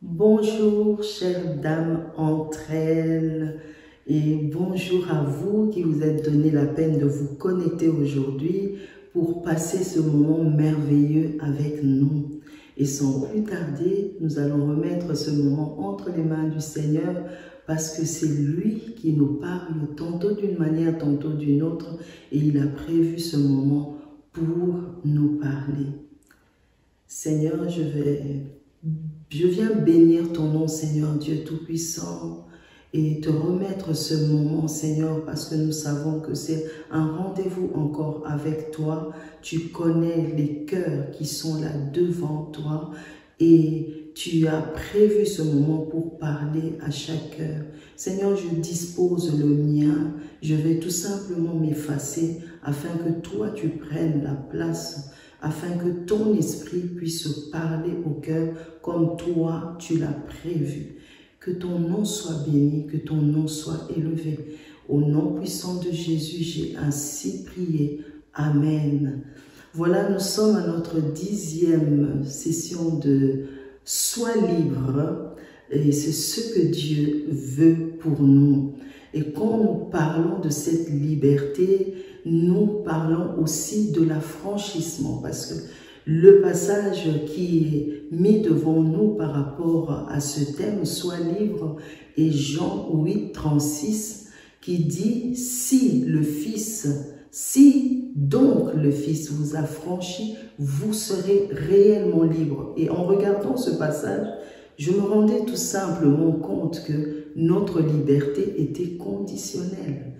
Bonjour, chères dames entre elles, et bonjour à vous qui vous êtes donné la peine de vous connecter aujourd'hui pour passer ce moment merveilleux avec nous. Et sans plus tarder, nous allons remettre ce moment entre les mains du Seigneur parce que c'est lui qui nous parle tantôt d'une manière, tantôt d'une autre, et il a prévu ce moment pour nous parler. Seigneur, je viens bénir ton nom, Seigneur Dieu Tout-Puissant, et te remettre ce moment, Seigneur, parce que nous savons que c'est un rendez-vous encore avec toi. Tu connais les cœurs qui sont là devant toi et tu as prévu ce moment pour parler à chaque cœur. Seigneur, je dispose le mien, je vais tout simplement m'effacer afin que toi tu prennes la place, afin que ton esprit puisse parler au cœur comme toi tu l'as prévu. Que ton nom soit béni, que ton nom soit élevé. Au nom puissant de Jésus, j'ai ainsi prié. Amen. Voilà, nous sommes à notre 10e session de Sois libre. Et c'est ce que Dieu veut pour nous. Et quand nous parlons de cette liberté, nous parlons aussi de l'affranchissement. Parce que le passage qui est mis devant nous par rapport à ce thème, Sois libre, est Jean 8, 36, qui dit « Si donc le Fils vous affranchit, vous serez réellement libre. » Et en regardant ce passage, je me rendais tout simplement compte que notre liberté était conditionnelle.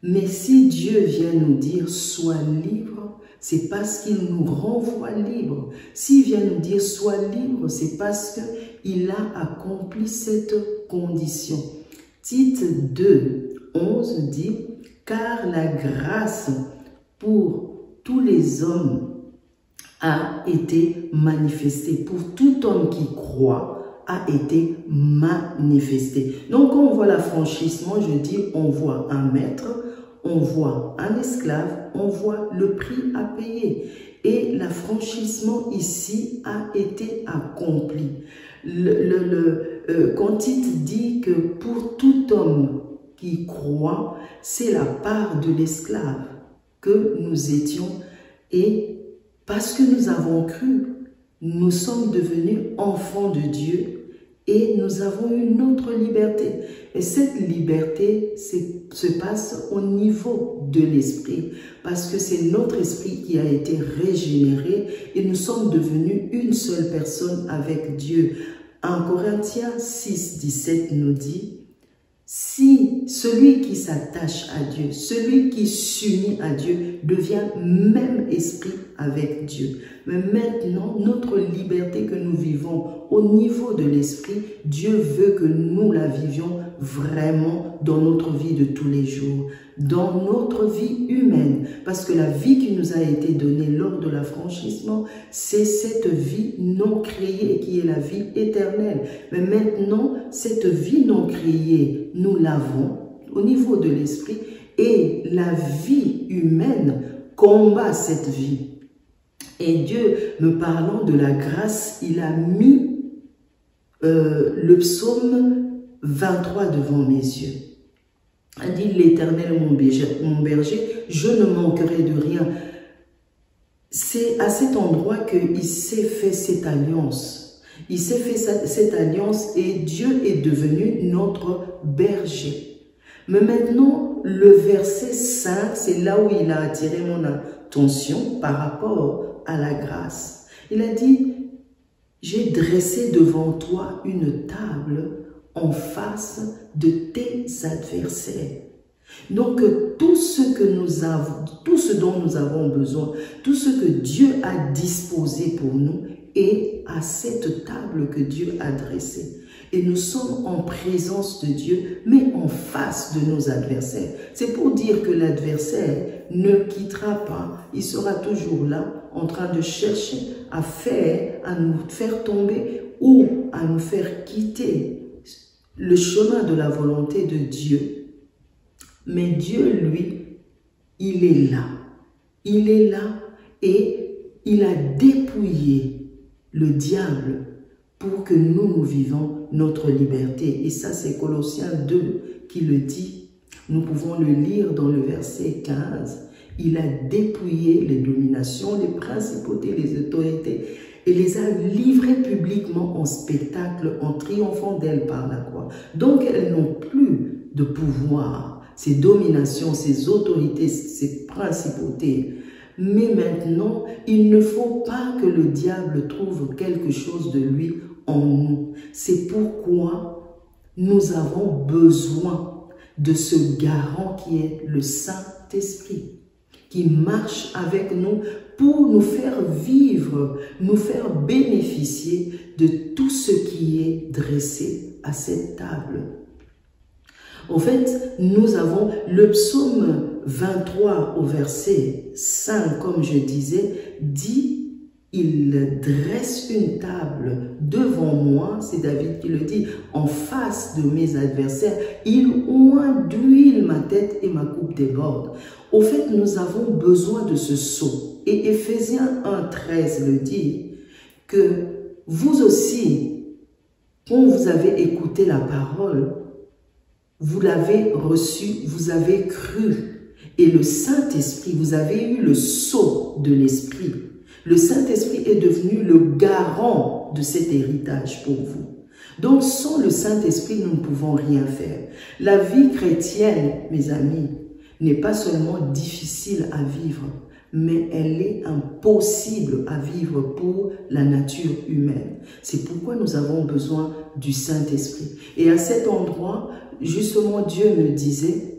Mais si Dieu vient nous dire « Sois libre », c'est parce qu'il nous renvoie libre. S'il vient nous dire « Sois libre », c'est parce qu'il a accompli cette condition. Tite 2, 11 dit « Car la grâce pour tous les hommes a été manifestée. Pour tout homme qui croit, a été manifestée. » Donc, quand on voit l'affranchissement, je dis, on voit un maître, on voit un esclave, on voit le prix à payer. Et l'affranchissement ici a été accompli. Quand Tite dit que pour tout homme qui croit, c'est la part de l'esclave que nous étions. Et parce que nous avons cru, nous sommes devenus enfants de Dieu et nous avons une autre liberté. Et cette liberté se passe au niveau de l'esprit, parce que c'est notre esprit qui a été régénéré et nous sommes devenus une seule personne avec Dieu. 1 Corinthiens 6, 17 nous dit « Si celui qui s'attache à Dieu, celui qui s'unit à Dieu, devient même esprit avec Dieu. » Mais maintenant, notre liberté que nous vivons au niveau de l'esprit, Dieu veut que nous la vivions vraiment dans notre vie de tous les jours, dans notre vie humaine. Parce que la vie qui nous a été donnée lors de l'affranchissement, c'est cette vie non créée qui est la vie éternelle. Mais maintenant, cette vie non créée, nous l'avons au niveau de l'esprit et la vie humaine combat cette vie. Et Dieu, me parlant de la grâce, il a mis le psaume 23 devant mes yeux. Il dit « L'Éternel mon berger, je ne manquerai de rien. » C'est à cet endroit qu'il s'est fait cette alliance. Il s'est fait cette alliance et Dieu est devenu notre berger. Mais maintenant, le verset 5, c'est là où il a attiré mon attention par rapport à la grâce. Il a dit, j'ai dressé devant toi une table en face de tes adversaires. Donc, tout ce que nous avons, tout ce dont nous avons besoin, tout ce que Dieu a disposé pour nous est à cette table que Dieu a dressée. Et nous sommes en présence de Dieu, mais en face de nos adversaires. C'est pour dire que l'adversaire ne quittera pas. Il sera toujours là, en train de chercher à nous faire tomber ou à nous faire quitter le chemin de la volonté de Dieu. Mais Dieu, lui, il est là. Il est là et il a dépouillé le diable pour que nous vivons notre liberté. Et ça, c'est Colossiens 2 qui le dit. Nous pouvons le lire dans le verset 15. Il a dépouillé les dominations, les principautés, les autorités et les a livrées publiquement en spectacle en triomphant d'elles par la croix. Donc, elles n'ont plus de pouvoir, ces dominations, ces autorités, ces principautés. Mais maintenant, il ne faut pas que le diable trouve quelque chose de lui en nous. C'est pourquoi nous avons besoin de ce garant qui est le Saint-Esprit, qui marche avec nous pour nous faire vivre, nous faire bénéficier de tout ce qui est dressé à cette table. En fait, nous avons le psaume 23 au verset 5, comme je disais, dit « Il dresse une table devant moi », c'est David qui le dit, « en face de mes adversaires. Il oint d'huile ma tête et ma coupe déborde. » Au fait, nous avons besoin de ce sceau. Et Éphésiens 1,13 le dit, que vous aussi, quand vous avez écouté la parole, vous l'avez reçu, vous avez cru. Et le Saint-Esprit, vous avez eu le sceau de l'Esprit. Le Saint-Esprit est devenu le garant de cet héritage pour vous. Donc, sans le Saint-Esprit, nous ne pouvons rien faire. La vie chrétienne, mes amis, n'est pas seulement difficile à vivre, mais elle est impossible à vivre pour la nature humaine. C'est pourquoi nous avons besoin du Saint-Esprit. Et à cet endroit, justement, Dieu me disait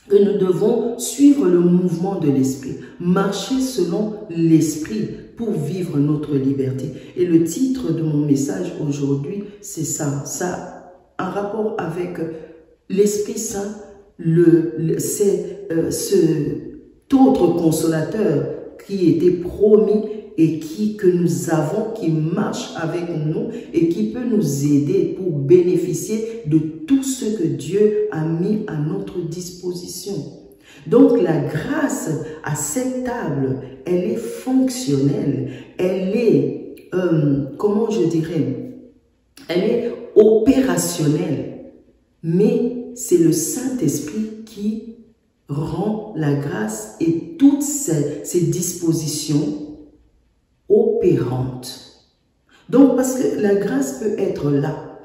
que nous devons suivre le mouvement de l'Esprit, marcher selon l'Esprit pour vivre notre liberté. Et le titre de mon message aujourd'hui, c'est ça. Ça a un rapport avec l'Esprit Saint, c'est cet autre consolateur qui était promis et que nous avons, qui marche avec nous et qui peut nous aider pour bénéficier de tout ce que Dieu a mis à notre disposition. Donc la grâce à cette table, elle est fonctionnelle, elle est, comment je dirais, elle est opérationnelle, mais c'est le Saint-Esprit qui rend la grâce et toutes ces dispositions opérantes. Donc, parce que la grâce peut être là,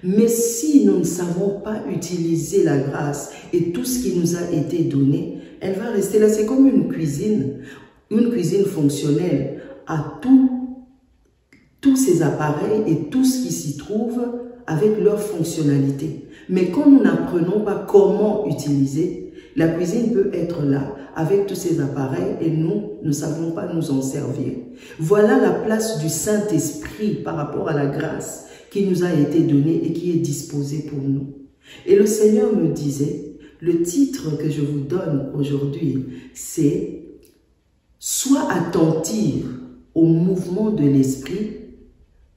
mais si nous ne savons pas utiliser la grâce et tout ce qui nous a été donné, elle va rester là. C'est comme une cuisine fonctionnelle à tous ces appareils et tout ce qui s'y trouve avec leur fonctionnalité. Mais quand nous n'apprenons pas comment utiliser, la cuisine peut être là avec tous ces appareils et nous ne savons pas nous en servir. Voilà la place du Saint-Esprit par rapport à la grâce qui nous a été donnée et qui est disposée pour nous. Et le Seigneur me disait, le titre que je vous donne aujourd'hui, c'est « Sois attentif au mouvement de l'Esprit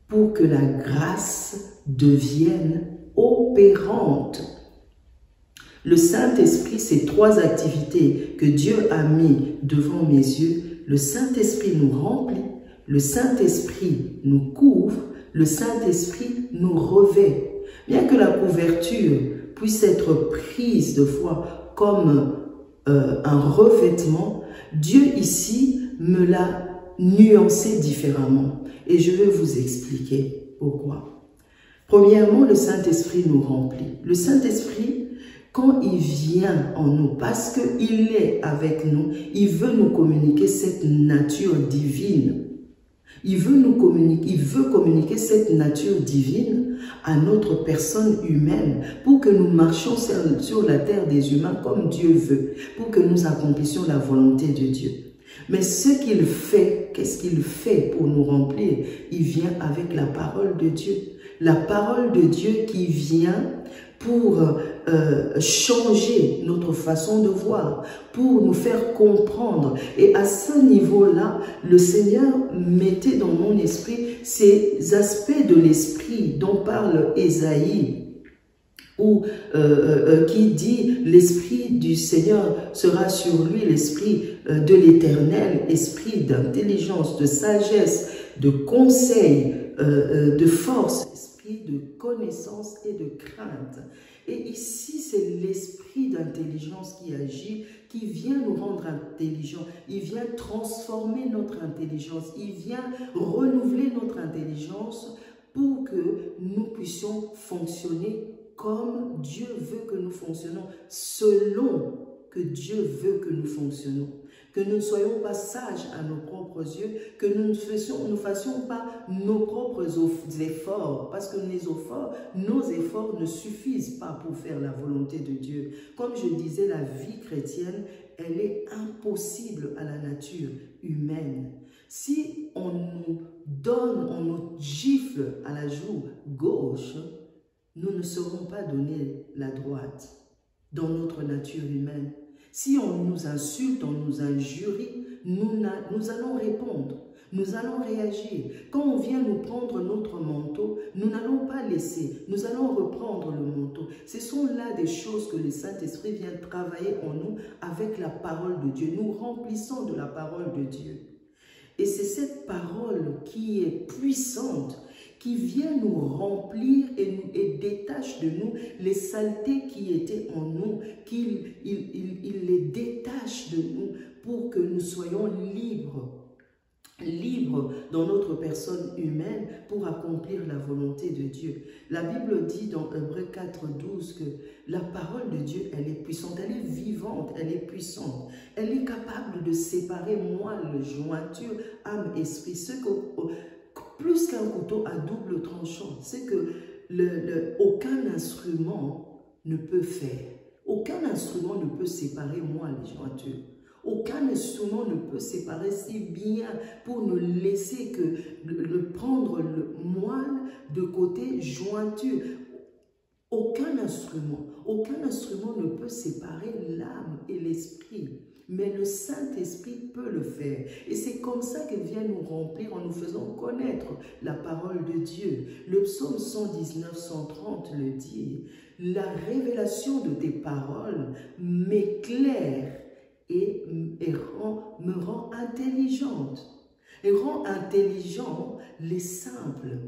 pour que la grâce devienne opérante. » Le Saint-Esprit, c'est trois activités que Dieu a mis devant mes yeux. Le Saint-Esprit nous remplit, le Saint-Esprit nous couvre, le Saint-Esprit nous revêt. Bien que la couverture puisse être prise de fois comme un revêtement, Dieu ici me l'a nuancé différemment. Et je vais vous expliquer pourquoi. Premièrement, le Saint-Esprit nous remplit. Le Saint-Esprit, quand il vient en nous, parce qu'il est avec nous, il veut nous communiquer cette nature divine. Il veut communiquer cette nature divine à notre personne humaine pour que nous marchions sur la terre des humains comme Dieu veut, pour que nous accomplissions la volonté de Dieu. Mais ce qu'il fait, qu'est-ce qu'il fait pour nous remplir? Il vient avec la parole de Dieu. La parole de Dieu qui vient pour changer notre façon de voir, pour nous faire comprendre. Et à ce niveau-là, le Seigneur mettait dans mon esprit ces aspects de l'esprit dont parle Ésaïe ou qui dit l'Esprit du Seigneur sera sur lui, l'Esprit de l'Éternel, esprit d'intelligence, de sagesse, de conseil, de force, esprit de connaissance et de crainte. Et ici, c'est l'esprit d'intelligence qui agit, qui vient nous rendre intelligents. Il vient transformer notre intelligence. Il vient renouveler notre intelligence pour que nous puissions fonctionner comme Dieu veut que nous fonctionnons, selon que Dieu veut que nous fonctionnons. Que nous ne soyons pas sages à nos propres yeux, que nous ne fassions pas nos propres efforts, parce que nos efforts ne suffisent pas pour faire la volonté de Dieu. Comme je disais, la vie chrétienne, elle est impossible à la nature humaine. Si on nous gifle à la joue gauche, nous ne saurons pas donner la droite dans notre nature humaine. Si on nous insulte, on nous injurie, nous allons répondre, nous allons réagir. Quand on vient nous prendre notre manteau, nous n'allons pas laisser, nous allons reprendre le manteau. Ce sont là des choses que le Saint-Esprit vient travailler en nous avec la parole de Dieu. Nous remplissons de la parole de Dieu. Et c'est cette parole qui est puissante, qui vient nous remplir et détache de nous les saletés qui étaient en nous, qu'il les détache de nous pour que nous soyons libres dans notre personne humaine pour accomplir la volonté de Dieu. La Bible dit dans Hébreux 4:12 que la parole de Dieu, elle est puissante, elle est vivante, elle est puissante. Elle est capable de séparer moelle, jointure, âme, esprit. Ce que plus qu'un couteau à double tranchant, c'est que aucun instrument ne peut faire. Aucun instrument ne peut séparer moelle et jointure. Aucun instrument ne peut séparer si bien pour ne laisser que prendre le moelle de côté jointure. Aucun instrument ne peut séparer l'âme et l'esprit. Mais le Saint-Esprit peut le faire. Et c'est comme ça qu'il vient nous remplir en nous faisant connaître la parole de Dieu. Le psaume 119, 130 le dit. La révélation de tes paroles m'éclaire et me rend intelligente. Et rend intelligent les simples.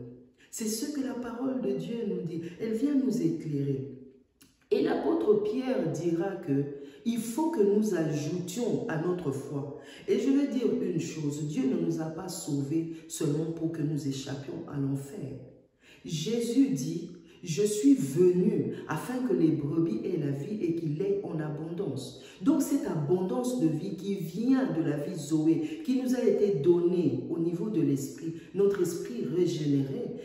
C'est ce que la parole de Dieu nous dit. Elle vient nous éclairer. Et l'apôtre Pierre dira que il faut que nous ajoutions à notre foi. Et je vais dire une chose, Dieu ne nous a pas sauvés seulement pour que nous échappions à l'enfer. Jésus dit, je suis venu afin que les brebis aient la vie et qu'il l'aient en abondance. Donc cette abondance de vie qui vient de la vie Zoé, qui nous a été donnée au niveau de l'esprit, notre esprit régénéré,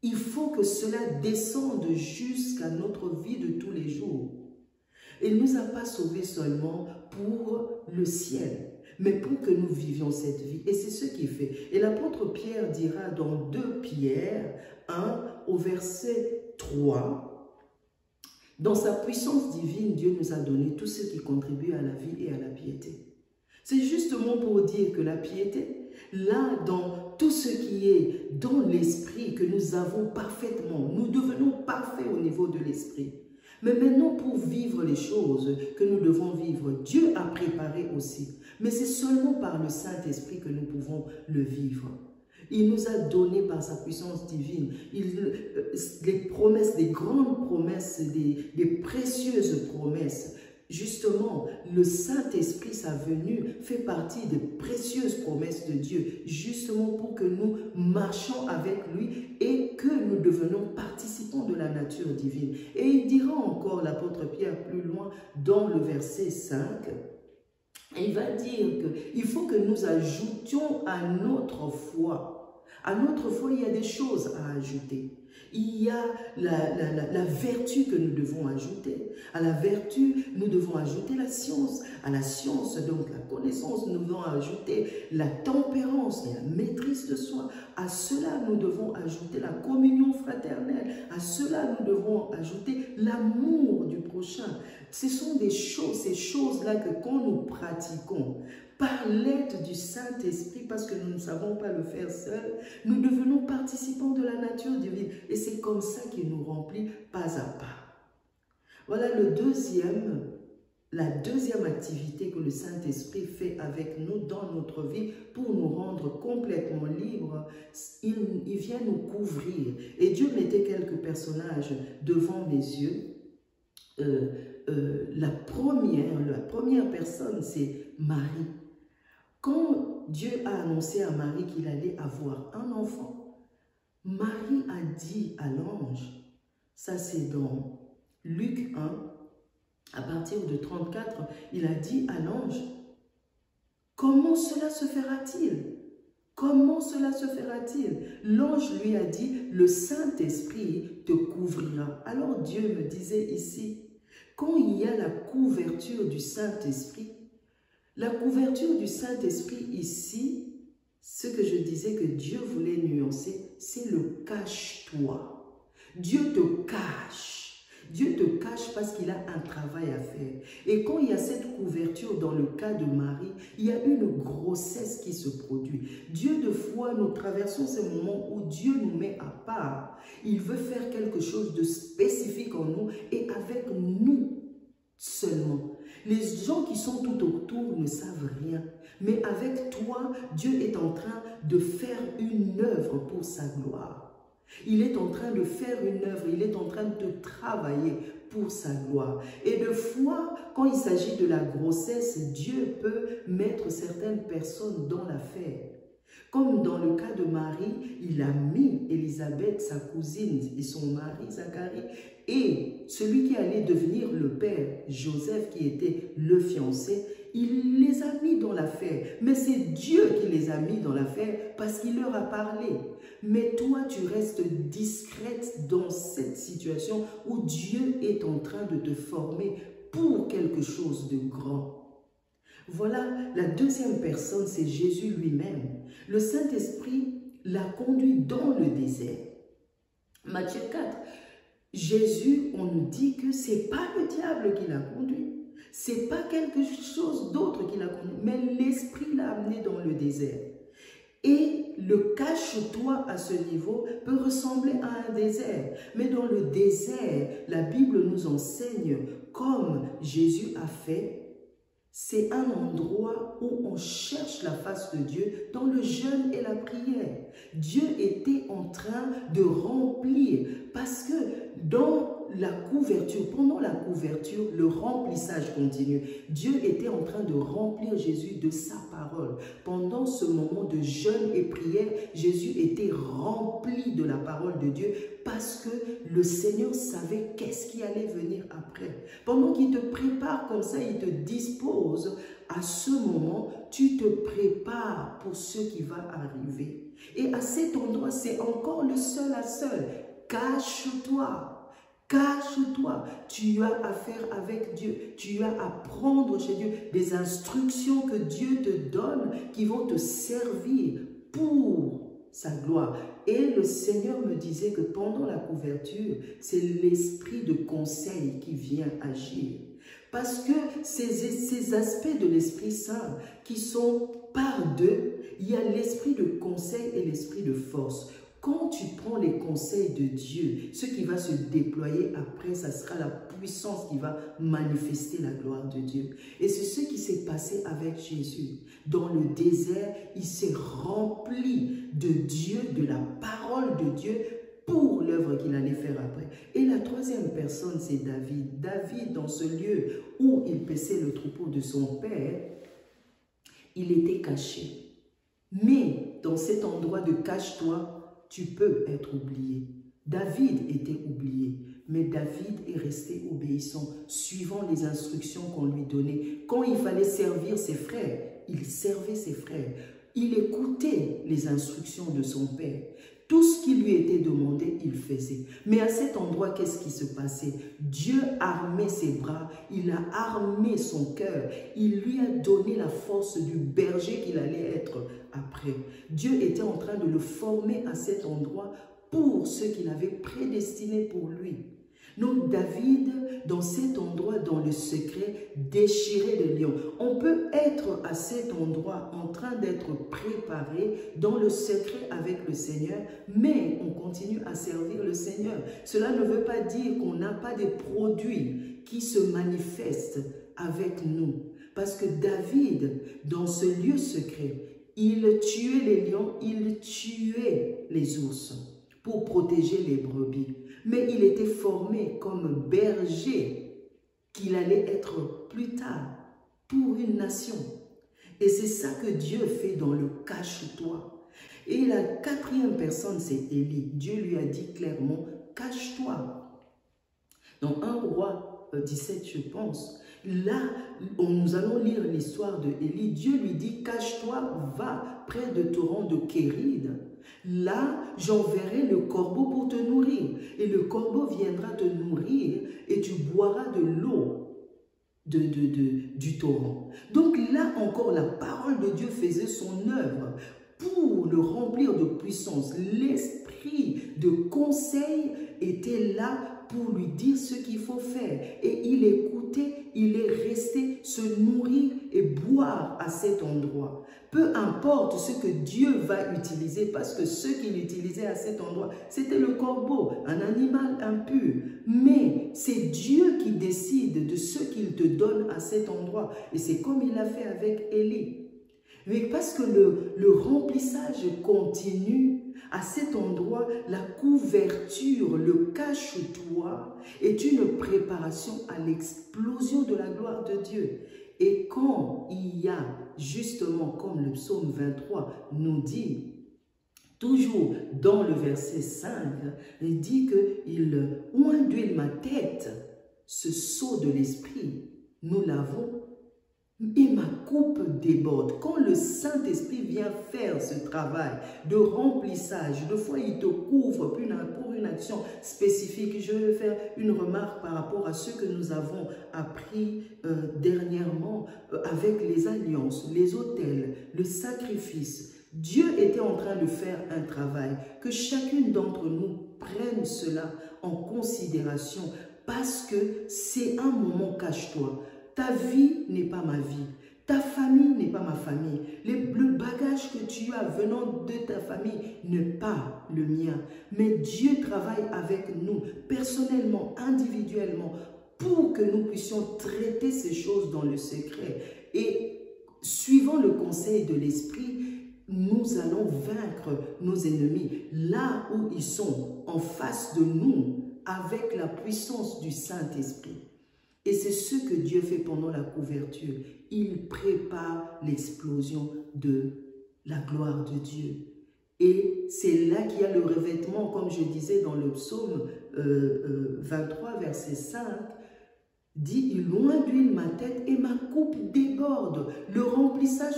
il faut que cela descende jusqu'à notre vie de tous les jours. Il ne nous a pas sauvés seulement pour le ciel, mais pour que nous vivions cette vie. Et c'est ce qu'il fait. Et l'apôtre Pierre dira dans 2 Pierre 1 au verset 3, « Dans sa puissance divine, Dieu nous a donné tout ce qui contribue à la vie et à la piété. » C'est justement pour dire que la piété, là, dans tout ce qui est dans l'esprit que nous avons parfaitement, nous devenons parfaits au niveau de l'esprit. Mais maintenant, pour vivre les choses que nous devons vivre, Dieu a préparé aussi. Mais c'est seulement par le Saint-Esprit que nous pouvons le vivre. Il nous a donné par sa puissance divine les promesses, des grandes promesses, des précieuses promesses. Justement, le Saint-Esprit, sa venue, fait partie des précieuses promesses de Dieu, justement pour que nous marchions avec lui et que nous devenions participants de la nature divine. Et il dira encore, l'apôtre Pierre, plus loin, dans le verset 5, il va dire qu'il faut que nous ajoutions à notre foi. À notre foi, il y a des choses à ajouter. Il y a la vertu que nous devons ajouter. À la vertu, nous devons ajouter la science. À la science, donc la connaissance, nous devons ajouter la tempérance et la maîtrise de soi. À cela, nous devons ajouter la communion fraternelle. À cela, nous devons ajouter l'amour du prochain. Ce sont des choses, ces choses-là que quand nous pratiquons, par l'aide du Saint-Esprit, parce que nous ne savons pas le faire seul, nous devenons participants de la nature divine. Et c'est comme ça qu'il nous remplit pas à pas. Voilà la deuxième activité que le Saint-Esprit fait avec nous dans notre vie pour nous rendre complètement libres. Il vient nous couvrir. Et Dieu mettait quelques personnages devant mes yeux. La première personne, c'est Marie. Quand Dieu a annoncé à Marie qu'il allait avoir un enfant, Marie a dit à l'ange, ça c'est dans Luc 1, à partir de 34, il a dit à l'ange, comment cela se fera-t-il? Comment cela se fera-t-il? L'ange lui a dit, le Saint-Esprit te couvrira. Alors Dieu me disait ici, quand il y a la couverture du Saint-Esprit, la couverture du Saint-Esprit ici, ce que je disais que Dieu voulait nuancer, c'est le cache-toi. Dieu te cache. Dieu te cache parce qu'il a un travail à faire. Et quand il y a cette couverture dans le cas de Marie, il y a une grossesse qui se produit. Dieu, de fois, nous traversons ces moments où Dieu nous met à part. Il veut faire quelque chose de spécifique en nous et avec nous seulement. Les gens qui sont tout autour ne savent rien. Mais avec toi, Dieu est en train de faire une œuvre pour sa gloire. Il est en train de faire une œuvre, il est en train de travailler pour sa gloire. Et de fois, quand il s'agit de la grossesse, Dieu peut mettre certaines personnes dans l'affaire. Comme dans le cas de Marie, il a mis Élisabeth, sa cousine, et son mari, Zacharie, et celui qui allait devenir le père, Joseph, qui était le fiancé, il les a mis dans l'affaire. Mais c'est Dieu qui les a mis dans l'affaire parce qu'il leur a parlé. Mais toi, tu restes discrète dans cette situation où Dieu est en train de te former pour quelque chose de grand. Voilà, la deuxième personne, c'est Jésus lui-même. Le Saint-Esprit l'a conduit dans le désert. Matthieu 4, Jésus, on nous dit que ce n'est pas le diable qui l'a conduit. Ce n'est pas quelque chose d'autre qui l'a conduit, mais l'Esprit l'a amené dans le désert. Et le cache-toi à ce niveau peut ressembler à un désert. Mais dans le désert, la Bible nous enseigne, comme Jésus a fait, c'est un endroit où on cherche la face de Dieu dans le jeûne et la prière. Dieu était en train de remplir parce que dans la couverture, pendant la couverture, le remplissage continue. Dieu était en train de remplir Jésus de sa parole. Pendant ce moment de jeûne et prière, Jésus était rempli de la parole de Dieu parce que le Seigneur savait qu'est-ce qui allait venir après. Pendant qu'il te prépare comme ça, il te dispose, à ce moment, tu te prépares pour ce qui va arriver. Et à cet endroit, c'est encore le seul à seul. Cache-toi. Cache-toi, tu as affaire avec Dieu, tu as à prendre chez Dieu des instructions que Dieu te donne qui vont te servir pour sa gloire. Et le Seigneur me disait que pendant la couverture, c'est l'esprit de conseil qui vient agir. Parce que ces aspects de l'Esprit Saint qui sont par deux, il y a l'esprit de conseil et l'esprit de force. Quand tu prends les conseils de Dieu, ce qui va se déployer après, ça sera la puissance qui va manifester la gloire de Dieu. Et c'est ce qui s'est passé avec Jésus. Dans le désert, il s'est rempli de Dieu, de la parole de Dieu, pour l'œuvre qu'il allait faire après. Et la troisième personne, c'est David. David, dans ce lieu où il paissait le troupeau de son père, il était caché. Mais dans cet endroit de cache-toi, tu peux être oublié. David était oublié, mais David est resté obéissant, suivant les instructions qu'on lui donnait. Quand il fallait servir ses frères, il servait ses frères. Il écoutait les instructions de son père. Tout ce qui lui était demandé, il faisait. Mais à cet endroit, qu'est-ce qui se passait? Dieu armait ses bras, il a armé son cœur, il lui a donné la force du berger qu'il allait être après. Dieu était en train de le former à cet endroit pour ce qu'il avait prédestiné pour lui. Donc David, dans cet endroit, dans le secret, déchirait le lion. On peut être à cet endroit en train d'être préparé dans le secret avec le Seigneur, mais on continue à servir le Seigneur. Cela ne veut pas dire qu'on n'a pas des produits qui se manifestent avec nous. Parce que David, dans ce lieu secret, il tuait les lions, il tuait les ours pour protéger les brebis. Mais il était formé comme berger qu'il allait être plus tard pour une nation. Et c'est ça que Dieu fait dans le cache-toi. Et la quatrième personne, c'est Élie. Dieu lui a dit clairement, cache-toi. Dans 1 Roi 17, je pense, là, nous allons lire l'histoire de Élie. Dieu lui dit, cache-toi, va près de torrent de Kéride. Là, j'enverrai le corbeau pour te nourrir. Et le corbeau viendra te nourrir et tu boiras de l'eau du torrent. Donc là encore, la parole de Dieu faisait son œuvre pour le remplir de puissance. L'esprit de conseil était là pour lui dire ce qu'il faut faire. Et il écoutait, il est resté se nourrir et boire à cet endroit. Peu importe ce que Dieu va utiliser, parce que ce qu'il utilisait à cet endroit, c'était le corbeau, un animal impur. Mais c'est Dieu qui décide de ce qu'il te donne à cet endroit. Et c'est comme il a fait avec Élie. Mais parce que le remplissage continue, à cet endroit, la couverture, le cache-toi est une préparation à l'explosion de la gloire de Dieu. Et quand il y a, justement, comme le psaume 23 nous dit, toujours dans le verset 5, il dit qu'il oint d'huile ma tête, ce sceau de l'esprit, nous l'avons. Et ma coupe déborde. Quand le Saint-Esprit vient faire ce travail de remplissage, de fois il te couvre pour une action spécifique. Je vais faire une remarque par rapport à ce que nous avons appris dernièrement avec les alliances, les autels, le sacrifice. Dieu était en train de faire un travail, que chacune d'entre nous prenne cela en considération parce que c'est un moment cache-toi. Ta vie n'est pas ma vie. Ta famille n'est pas ma famille. Le bagage que tu as venant de ta famille n'est pas le mien. Mais Dieu travaille avec nous, personnellement, individuellement, pour que nous puissions traiter ces choses dans le secret. Et suivant le conseil de l'Esprit, nous allons vaincre nos ennemis là où ils sont, en face de nous, avec la puissance du Saint-Esprit. Et c'est ce que Dieu fait pendant la couverture. Il prépare l'explosion de la gloire de Dieu. Et c'est là qu'il y a le revêtement, comme je disais dans le psaume 23, verset 5, dit, il oint d'huile ma tête et ma coupe déborde. Le remplissage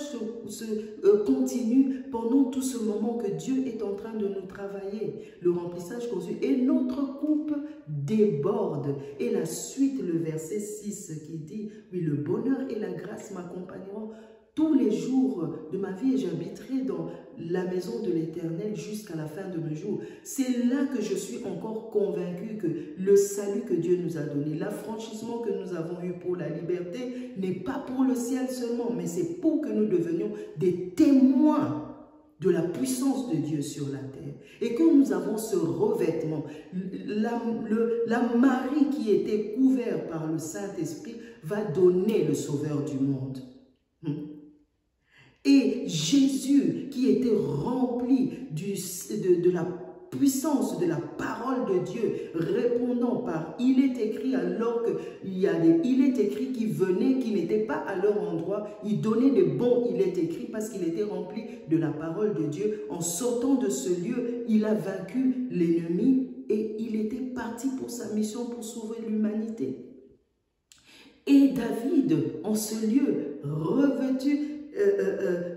continue pendant tout ce moment que Dieu est en train de nous travailler. Le remplissage continue et notre coupe déborde. Et la suite, le verset 6 qui dit, oui, le bonheur et la grâce m'accompagneront tous les jours de ma vie et j'habiterai dans la maison de l'Éternel jusqu'à la fin de mes jours. C'est là que je suis encore convaincu que le salut que Dieu nous a donné, l'affranchissement que nous avons eu pour la liberté n'est pas pour le ciel seulement, mais c'est pour que nous devenions des témoins de la puissance de Dieu sur la terre. Et que nous avons ce revêtement, la Marie qui était couverte par le Saint-Esprit va donner le Sauveur du monde. Et Jésus, qui était rempli de la puissance de la parole de Dieu, répondant par « il est écrit » alors qu'il y a des « il est écrit » qui venaient, qui n'étaient pas à leur endroit, il donnait des bons « il est écrit » parce qu'il était rempli de la parole de Dieu. En sortant de ce lieu, il a vaincu l'ennemi et il était parti pour sa mission pour sauver l'humanité. Et David, en ce lieu, revêtu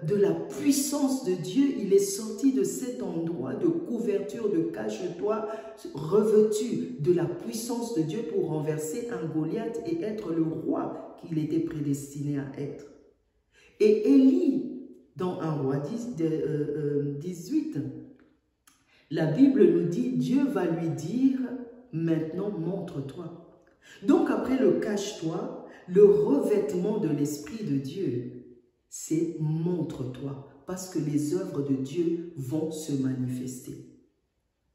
de la puissance de Dieu, il est sorti de cet endroit de couverture, de cache-toi, revêtu de la puissance de Dieu pour renverser un Goliath et être le roi qu'il était prédestiné à être. Et Élie, dans 1 Roi 18, la Bible nous dit, Dieu va lui dire, Maintenant, montre-toi. Donc après le cache-toi, le revêtement de l'Esprit de Dieu, c'est montre-toi. Parce que les œuvres de Dieu vont se manifester.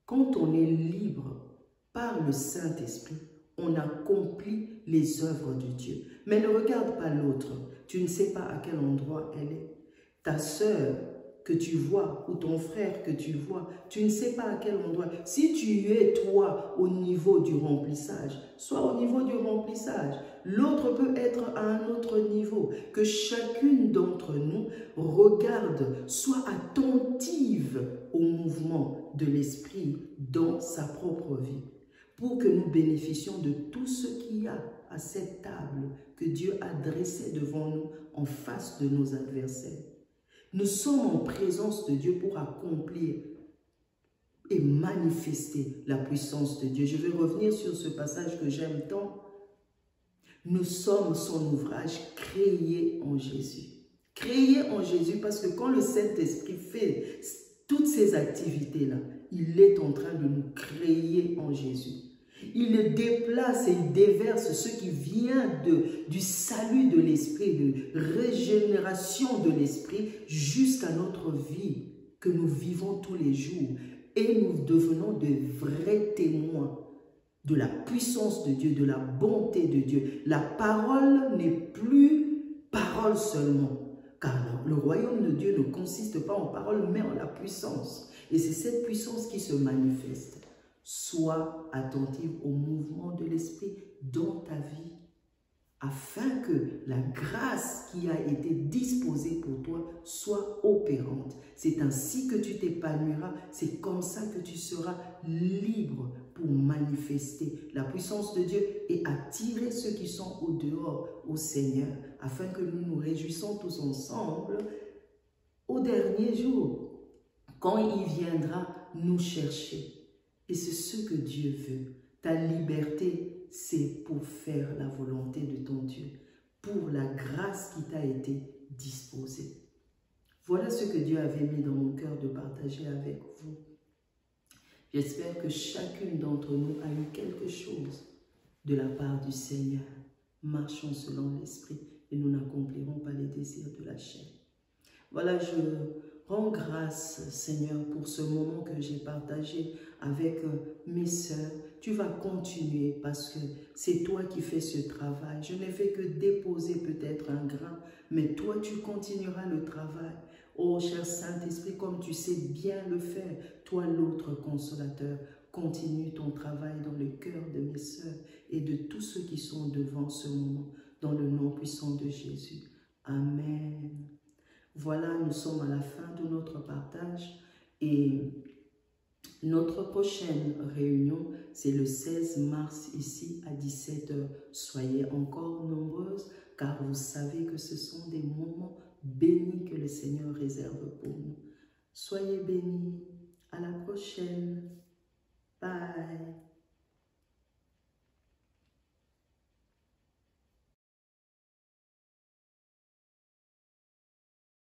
Quand on est libre par le Saint-Esprit, on accomplit les œuvres de Dieu. Mais ne regarde pas l'autre. Tu ne sais pas à quel endroit elle est. Ta sœur que tu vois ou ton frère que tu vois, tu ne sais pas à quel endroit. Si tu es toi au niveau du remplissage, sois au niveau du remplissage. L'autre peut être à un autre niveau. Que chacune d'entre nous regarde, soit attentive au mouvement de l'Esprit dans sa propre vie, pour que nous bénéficions de tout ce qu'il y a à cette table que Dieu a dressée devant nous en face de nos adversaires. Nous sommes en présence de Dieu pour accomplir et manifester la puissance de Dieu. Je vais revenir sur ce passage que j'aime tant. Nous sommes son ouvrage créé en Jésus. Créé en Jésus parce que quand le Saint-Esprit fait toutes ces activités-là, il est en train de nous créer en Jésus. Il déplace et il déverse ce qui vient du salut de l'esprit, de régénération de l'esprit jusqu'à notre vie que nous vivons tous les jours. Et nous devenons de vrais témoins de la puissance de Dieu, de la bonté de Dieu. La parole n'est plus parole seulement, car le royaume de Dieu ne consiste pas en parole, mais en la puissance. Et c'est cette puissance qui se manifeste. Sois attentive au mouvement de l'Esprit dans ta vie, afin que la grâce qui a été disposée pour toi soit opérante. C'est ainsi que tu t'épanouiras, c'est comme ça que tu seras libre pour manifester la puissance de Dieu et attirer ceux qui sont au dehors au Seigneur, afin que nous nous réjouissons tous ensemble au dernier jour, quand il viendra nous chercher. Et c'est ce que Dieu veut. Ta liberté, c'est pour faire la volonté de ton Dieu, pour la grâce qui t'a été disposée. Voilà ce que Dieu avait mis dans mon cœur de partager avec vous. J'espère que chacune d'entre nous a eu quelque chose de la part du Seigneur. Marchons selon l'Esprit et nous n'accomplirons pas les désirs de la chair. Voilà, je rends grâce, Seigneur, pour ce moment que j'ai partagé avec mes sœurs. Tu vas continuer parce que c'est toi qui fais ce travail. Je n'ai fait que déposer peut-être un grain, mais toi, tu continueras le travail. Oh, cher Saint-Esprit, comme tu sais bien le faire, toi, l'autre consolateur, continue ton travail dans le cœur de mes sœurs et de tous ceux qui sont devant ce moment, dans le nom puissant de Jésus. Amen. Voilà, nous sommes à la fin de notre partage et notre prochaine réunion, c'est le 16 mars ici à 17 h. Soyez encore nombreuses car vous savez que ce sont des moments bénis que le Seigneur réserve pour nous. Soyez bénis. À la prochaine.